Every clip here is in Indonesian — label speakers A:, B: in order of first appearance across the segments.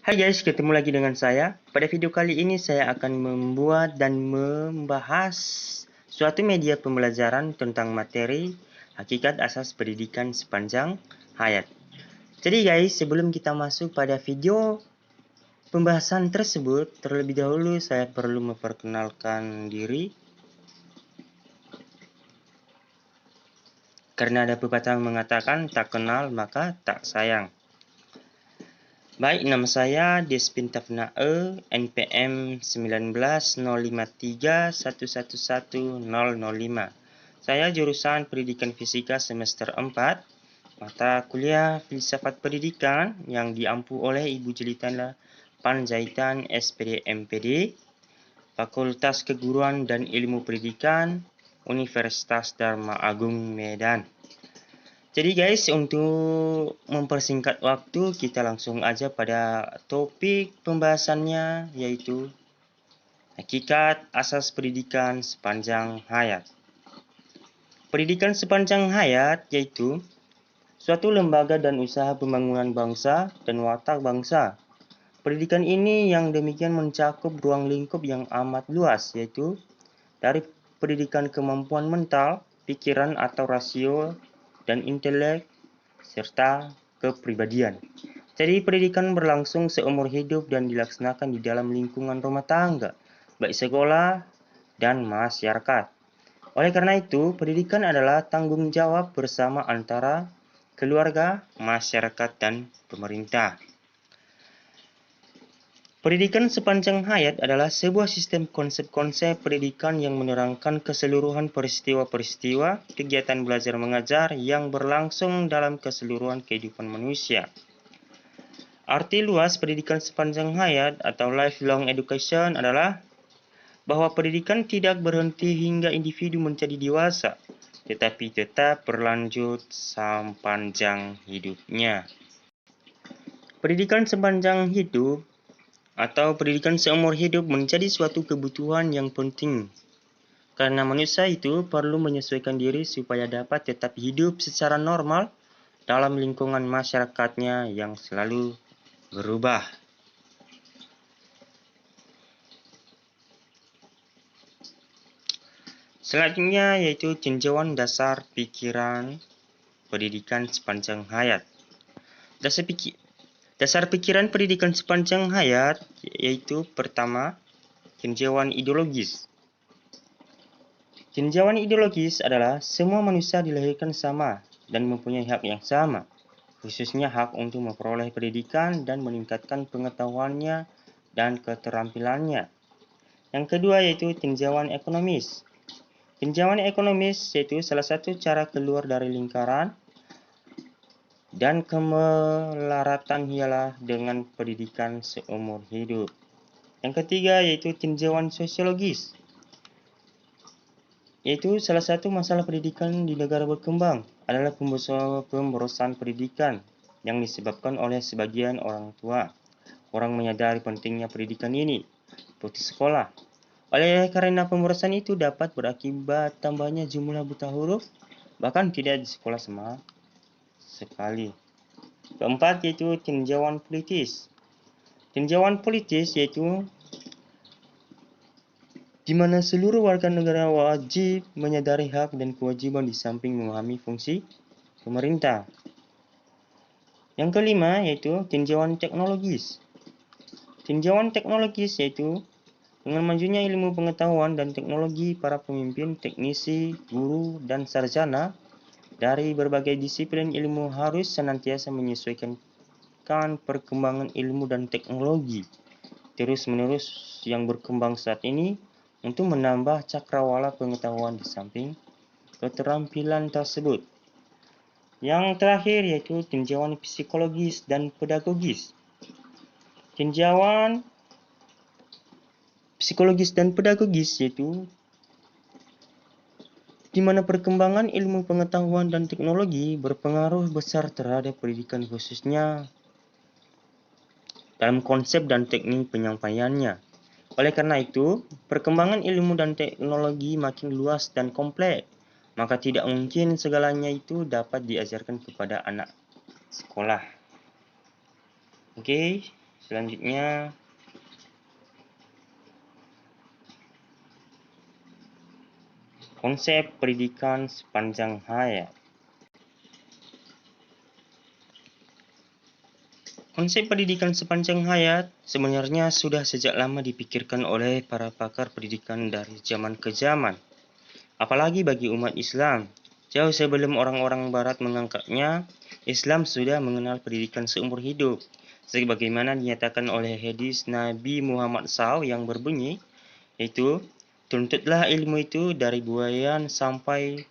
A: Hai guys, ketemu lagi dengan saya. Pada video kali ini saya akan membuat dan membahas suatu media pembelajaran tentang materi hakikat asas pendidikan sepanjang hayat. Jadi guys, sebelum kita masuk pada video pembahasan tersebut, terlebih dahulu saya perlu memperkenalkan diri. Karena ada pepatah mengatakan tak kenal maka tak sayang. Baik, nama saya Despin Tafnae, NPM 190531111005. Saya jurusan Pendidikan Fisika semester 4, mata kuliah Filsafat Pendidikan yang diampu oleh Ibu Jelitana Panjaitan SPD MPD, Fakultas Keguruan dan Ilmu Pendidikan, Universitas Dharma Agung Medan. Jadi guys, untuk mempersingkat waktu, kita langsung aja pada topik pembahasannya, yaitu hakikat asas pendidikan sepanjang hayat. Pendidikan sepanjang hayat yaitu suatu lembaga dan usaha pembangunan bangsa dan watak bangsa. Pendidikan ini yang demikian mencakup ruang lingkup yang amat luas, yaitu dari pendidikan kemampuan mental, pikiran atau rasio, dan intelek, serta kepribadian. Jadi pendidikan berlangsung seumur hidup dan dilaksanakan di dalam lingkungan rumah tangga, baik sekolah dan masyarakat. Oleh karena itu, pendidikan adalah tanggung jawab bersama antara keluarga, masyarakat, dan pemerintah. Pendidikan sepanjang hayat adalah sebuah sistem konsep-konsep pendidikan yang menerangkan keseluruhan peristiwa-peristiwa kegiatan belajar mengajar yang berlangsung dalam keseluruhan kehidupan manusia. Arti luas pendidikan sepanjang hayat atau lifelong education adalah bahwa pendidikan tidak berhenti hingga individu menjadi dewasa, tetapi tetap berlanjut sepanjang hidupnya. Pendidikan sepanjang hidup atau pendidikan seumur hidup menjadi suatu kebutuhan yang penting karena manusia itu perlu menyesuaikan diri supaya dapat tetap hidup secara normal dalam lingkungan masyarakatnya yang selalu berubah. Selanjutnya yaitu tinjauan dasar pikiran pendidikan sepanjang hayat. Dasar pikiran pendidikan sepanjang hayat yaitu pertama, tinjauan ideologis. Tinjauan ideologis adalah semua manusia dilahirkan sama dan mempunyai hak yang sama, khususnya hak untuk memperoleh pendidikan dan meningkatkan pengetahuannya dan keterampilannya. Yang kedua yaitu tinjauan ekonomis. Tinjauan ekonomis yaitu salah satu cara keluar dari lingkaran dan kemelaratan ialah dengan pendidikan seumur hidup. Yang ketiga yaitu tinjauan sosiologis, yaitu salah satu masalah pendidikan di negara berkembang adalah pemborosan pendidikan yang disebabkan oleh sebagian orang tua. Orang menyadari pentingnya pendidikan ini, putus sekolah. Oleh karena pemborosan itu dapat berakibat tambahnya jumlah buta huruf, bahkan tidak di sekolah sama sekali. Keempat yaitu tinjauan politis. Tinjauan politis yaitu di mana seluruh warga negara wajib menyadari hak dan kewajiban di samping memahami fungsi pemerintah. Yang kelima yaitu tinjauan teknologis. Tinjauan teknologis yaitu dengan majunya ilmu pengetahuan dan teknologi, para pemimpin, teknisi, guru, dan sarjana dari berbagai disiplin ilmu harus senantiasa menyesuaikan perkembangan ilmu dan teknologi terus-menerus yang berkembang saat ini untuk menambah cakrawala pengetahuan di samping keterampilan tersebut. Yang terakhir yaitu tinjauan psikologis dan pedagogis. Tinjauan psikologis dan pedagogis yaitu di mana perkembangan ilmu pengetahuan dan teknologi berpengaruh besar terhadap pendidikan khususnya dalam konsep dan teknik penyampaiannya. Oleh karena itu, perkembangan ilmu dan teknologi makin luas dan kompleks, maka tidak mungkin segalanya itu dapat diajarkan kepada anak sekolah. Oke, Selanjutnya, konsep pendidikan sepanjang hayat. Konsep pendidikan sepanjang hayat sebenarnya sudah sejak lama dipikirkan oleh para pakar pendidikan dari zaman ke zaman. Apalagi bagi umat Islam. Jauh sebelum orang-orang barat mengangkatnya, Islam sudah mengenal pendidikan seumur hidup. Sebagaimana dinyatakan oleh hadis Nabi Muhammad SAW yang berbunyi, yaitu, tuntutlah ilmu itu dari buayan sampai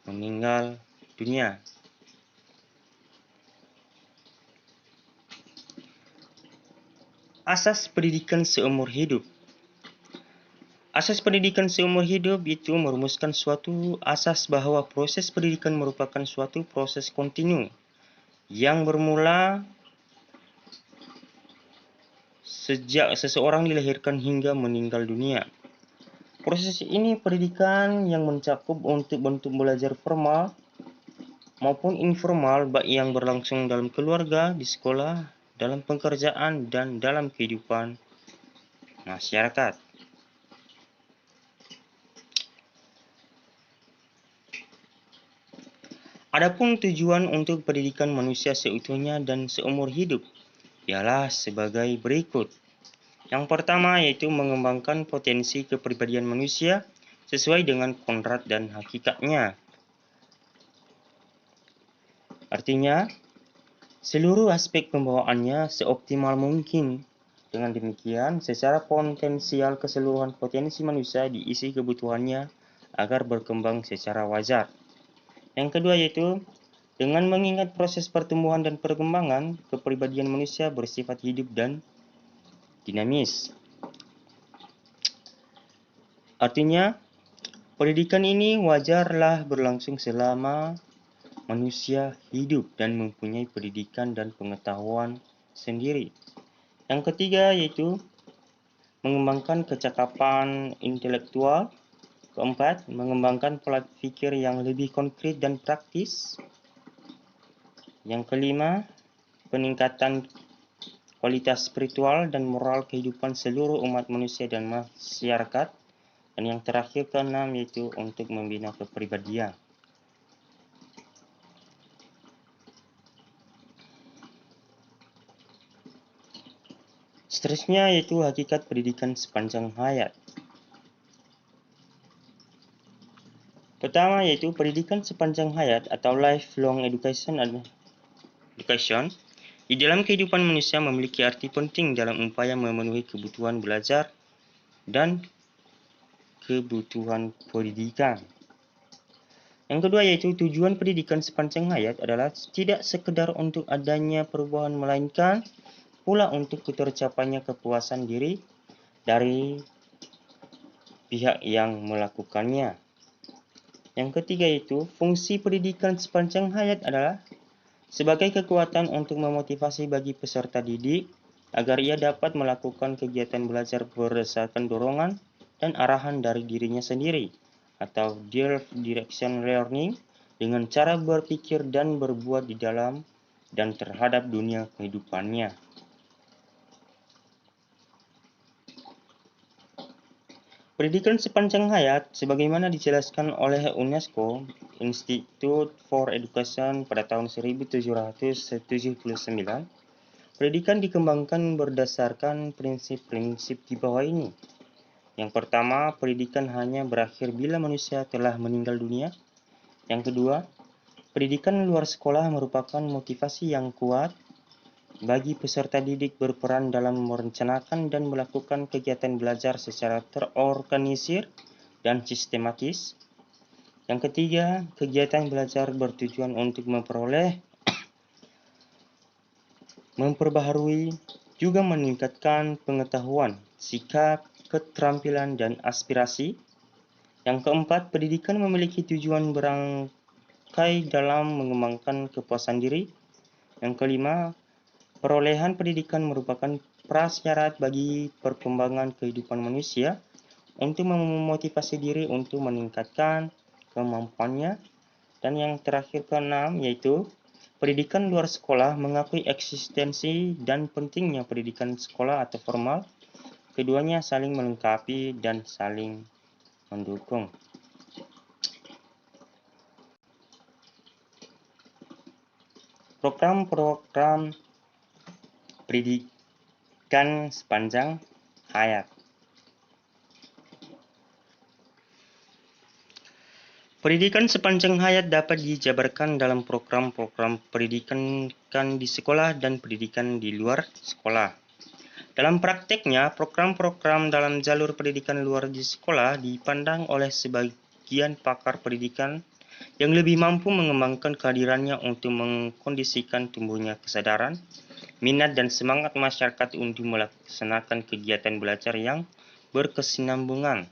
A: meninggal dunia. Asas pendidikan seumur hidup. Asas pendidikan seumur hidup itu merumuskan suatu asas bahwa proses pendidikan merupakan suatu proses kontinu yang bermula sejak seseorang dilahirkan hingga meninggal dunia. Proses ini pendidikan yang mencakup untuk bentuk belajar formal maupun informal, baik yang berlangsung dalam keluarga, di sekolah, dalam pekerjaan, dan dalam kehidupan masyarakat. Adapun tujuan untuk pendidikan manusia seutuhnya dan seumur hidup ialah sebagai berikut. Yang pertama yaitu mengembangkan potensi kepribadian manusia sesuai dengan kodrat dan hakikatnya. Artinya, seluruh aspek pembawaannya seoptimal mungkin. Dengan demikian, secara potensial keseluruhan potensi manusia diisi kebutuhannya agar berkembang secara wajar. Yang kedua yaitu dengan mengingat proses pertumbuhan dan perkembangan, kepribadian manusia bersifat hidup dan dinamis. Artinya, pendidikan ini wajarlah berlangsung selama manusia hidup dan mempunyai pendidikan dan pengetahuan sendiri. Yang ketiga yaitu mengembangkan kecakapan intelektual. Keempat, mengembangkan pola pikir yang lebih konkret dan praktis. Yang kelima, peningkatan kualitas spiritual dan moral kehidupan seluruh umat manusia dan masyarakat. Dan yang terakhir keenam yaitu untuk membina kepribadian. Seterusnya yaitu hakikat pendidikan sepanjang hayat. Pertama yaitu pendidikan sepanjang hayat atau lifelong education di dalam kehidupan manusia memiliki arti penting dalam upaya memenuhi kebutuhan belajar dan kebutuhan pendidikan. Yang kedua yaitu tujuan pendidikan sepanjang hayat adalah tidak sekedar untuk adanya perubahan melainkan pula untuk tercapainya kepuasan diri dari pihak yang melakukannya. Yang ketiga yaitu fungsi pendidikan sepanjang hayat adalah sebagai kekuatan untuk memotivasi bagi peserta didik agar ia dapat melakukan kegiatan belajar berdasarkan dorongan dan arahan dari dirinya sendiri atau self-direction learning dengan cara berpikir dan berbuat di dalam dan terhadap dunia kehidupannya. Pendidikan sepanjang hayat, sebagaimana dijelaskan oleh UNESCO, Institute for Education pada tahun 1779, pendidikan dikembangkan berdasarkan prinsip-prinsip di bawah ini. Yang pertama, pendidikan hanya berakhir bila manusia telah meninggal dunia. Yang kedua, pendidikan luar sekolah merupakan motivasi yang kuat bagi peserta didik berperan dalam merencanakan dan melakukan kegiatan belajar secara terorganisir dan sistematis. Yang ketiga, kegiatan belajar bertujuan untuk memperbaharui, juga meningkatkan pengetahuan, sikap, keterampilan, dan aspirasi. Yang keempat, pendidikan memiliki tujuan berangkai dalam mengembangkan kepuasan diri. Yang kelima, perolehan pendidikan merupakan prasyarat bagi perkembangan kehidupan manusia untuk memotivasi diri untuk meningkatkan kemampuannya. Dan yang terakhir keenam yaitu Pendidikan luar sekolah mengakui eksistensi dan pentingnya pendidikan sekolah atau formal. Keduanya saling melengkapi dan saling mendukung. Program-program pendidikan sepanjang hayat. Pendidikan sepanjang hayat dapat dijabarkan dalam program-program pendidikan di sekolah dan pendidikan di luar sekolah. Dalam prakteknya, program-program dalam jalur pendidikan luar di sekolah dipandang oleh sebagian pakar pendidikan yang lebih mampu mengembangkan kehadirannya untuk mengkondisikan tumbuhnya kesadaran, minat dan semangat masyarakat untuk melaksanakan kegiatan belajar yang berkesinambungan.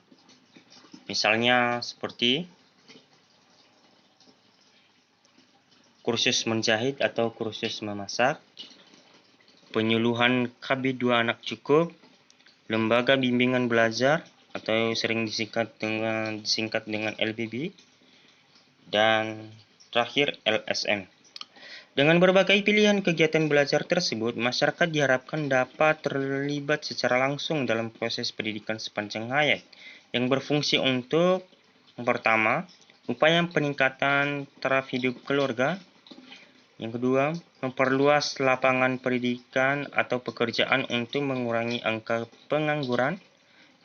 A: Misalnya seperti kursus menjahit atau kursus memasak, penyuluhan KB2 anak cukup, lembaga bimbingan belajar atau sering disingkat dengan LBB, dan terakhir LSM. Dengan berbagai pilihan kegiatan belajar tersebut, masyarakat diharapkan dapat terlibat secara langsung dalam proses pendidikan sepanjang hayat yang berfungsi untuk, yang pertama, upaya peningkatan taraf hidup keluarga. Yang kedua, memperluas lapangan pendidikan atau pekerjaan untuk mengurangi angka pengangguran.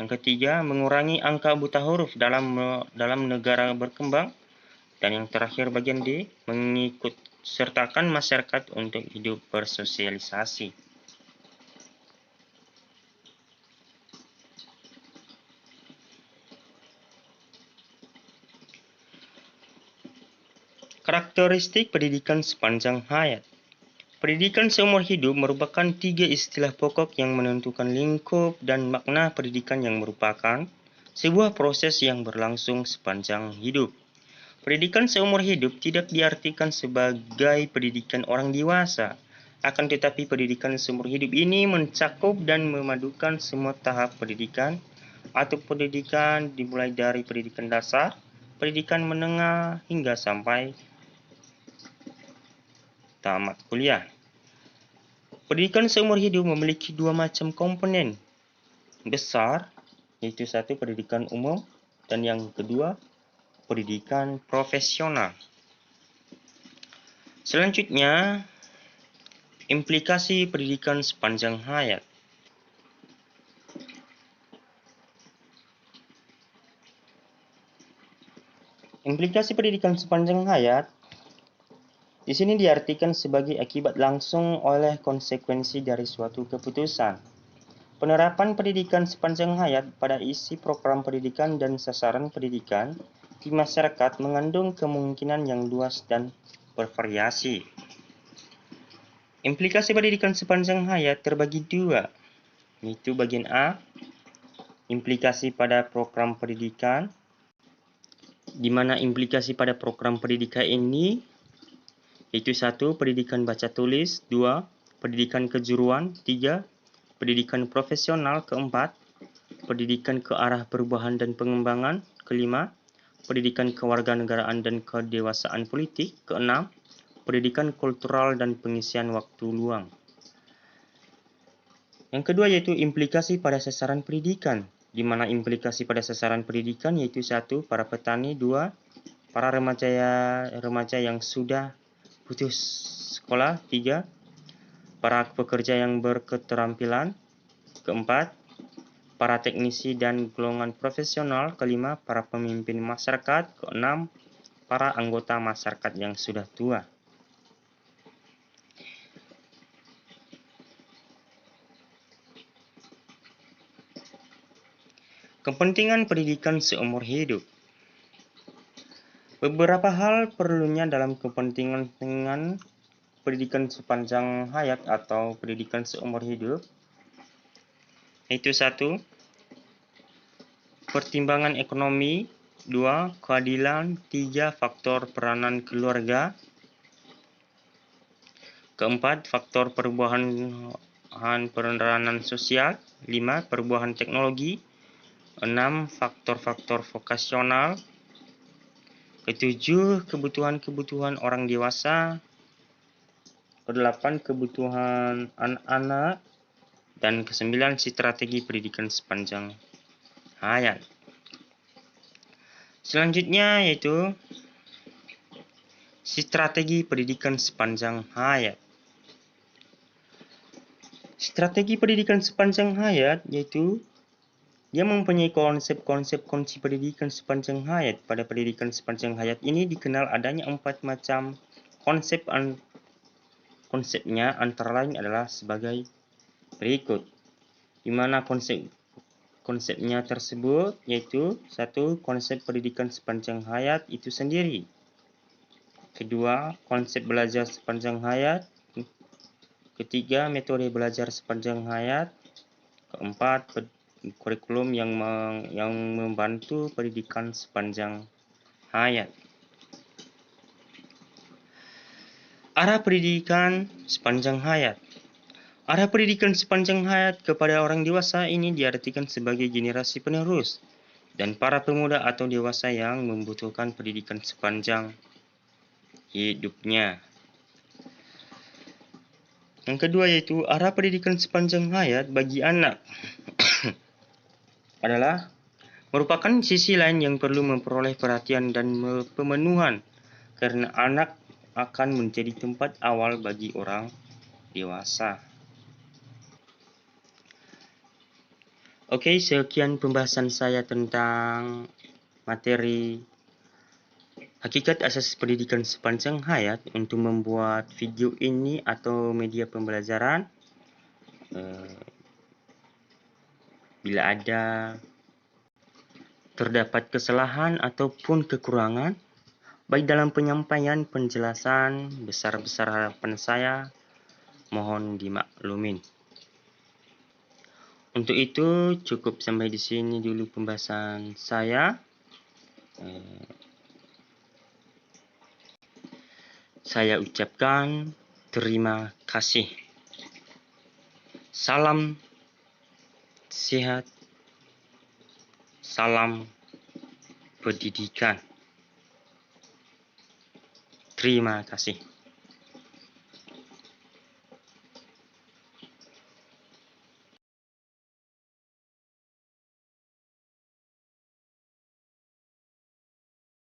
A: Yang ketiga, mengurangi angka buta huruf dalam negara berkembang. Dan yang terakhir bagian D, mengikut sertakan masyarakat untuk hidup bersosialisasi. Karakteristik pendidikan sepanjang hayat. Pendidikan seumur hidup merupakan 3 istilah pokok yang menentukan lingkup dan makna pendidikan yang merupakan sebuah proses yang berlangsung sepanjang hidup. Pendidikan seumur hidup tidak diartikan sebagai pendidikan orang dewasa, akan tetapi pendidikan seumur hidup ini mencakup dan memadukan semua tahap pendidikan atau pendidikan dimulai dari pendidikan dasar, pendidikan menengah hingga sampai tamat kuliah. Pendidikan seumur hidup memiliki 2 macam komponen besar, yaitu satu pendidikan umum dan yang kedua pendidikan profesional. Selanjutnya, implikasi pendidikan sepanjang hayat. Implikasi pendidikan sepanjang hayat di sini diartikan sebagai akibat langsung oleh konsekuensi dari suatu keputusan. Penerapan pendidikan sepanjang hayat pada isi program pendidikan dan sasaran pendidikan di masyarakat mengandung kemungkinan yang luas dan bervariasi. Implikasi pendidikan sepanjang hayat terbagi 2, yaitu bagian A, implikasi pada program pendidikan, di mana implikasi pada program pendidikan ini yaitu 1. Pendidikan baca tulis, 2. Pendidikan kejuruan, 3. Pendidikan profesional, 4. Pendidikan ke arah perubahan dan pengembangan, 5. Pendidikan kewarganegaraan dan kedewasaan politik, 6. Pendidikan kultural dan pengisian waktu luang. Yang kedua yaitu implikasi pada sasaran pendidikan, di mana implikasi pada sasaran pendidikan yaitu 1. Para petani, 2. Para remaja yang sudah putus sekolah, 3. Para pekerja yang berketerampilan, 4. Para teknisi dan golongan profesional, 5. Para pemimpin masyarakat, 6. Para anggota masyarakat yang sudah tua. Kepentingan pendidikan seumur hidup. Beberapa hal perlunya dalam kepentingan pendidikan sepanjang hayat atau pendidikan seumur hidup, yaitu 1. Pertimbangan ekonomi, 2. Keadilan, 3. Faktor peranan keluarga, 4. Faktor perubahan peranan sosial, 5. Perubahan teknologi, 6. Faktor-faktor vokasional, 7. Kebutuhan-kebutuhan orang dewasa, ke-8 kebutuhan anak-anak, dan ke-9 strategi pendidikan sepanjang hayat. Selanjutnya yaitu strategi pendidikan sepanjang hayat. Strategi pendidikan sepanjang hayat yaitu dia mempunyai konsep-konsep kunci pendidikan sepanjang hayat. Pada pendidikan sepanjang hayat ini dikenal adanya 4 macam konsep. Konsepnya antara lain adalah sebagai berikut, di mana konsepnya tersebut yaitu: 1. Konsep pendidikan sepanjang hayat itu sendiri. Kedua, konsep belajar sepanjang hayat. Ketiga, metode belajar sepanjang hayat. Keempat, kurikulum yang membantu pendidikan sepanjang hayat. Arah pendidikan sepanjang hayat. Arah pendidikan sepanjang hayat kepada orang dewasa ini diartikan sebagai generasi penerus dan para pemuda atau dewasa yang membutuhkan pendidikan sepanjang hidupnya. Yang kedua yaitu arah pendidikan sepanjang hayat bagi anak adalah merupakan sisi lain yang perlu memperoleh perhatian dan pemenuhan karena anak akan menjadi tempat awal bagi orang dewasa. Oke, sekian pembahasan saya tentang materi hakikat asas pendidikan sepanjang hayat. Untuk membuat video ini atau media pembelajaran, bila ada terdapat kesalahan ataupun kekurangan, baik dalam penyampaian penjelasan, besar-besar harapan saya, mohon dimaklumin. Untuk itu cukup sampai di sini dulu pembahasan saya. Saya ucapkan terima kasih. Salam sehat, salam pendidikan. Terima kasih.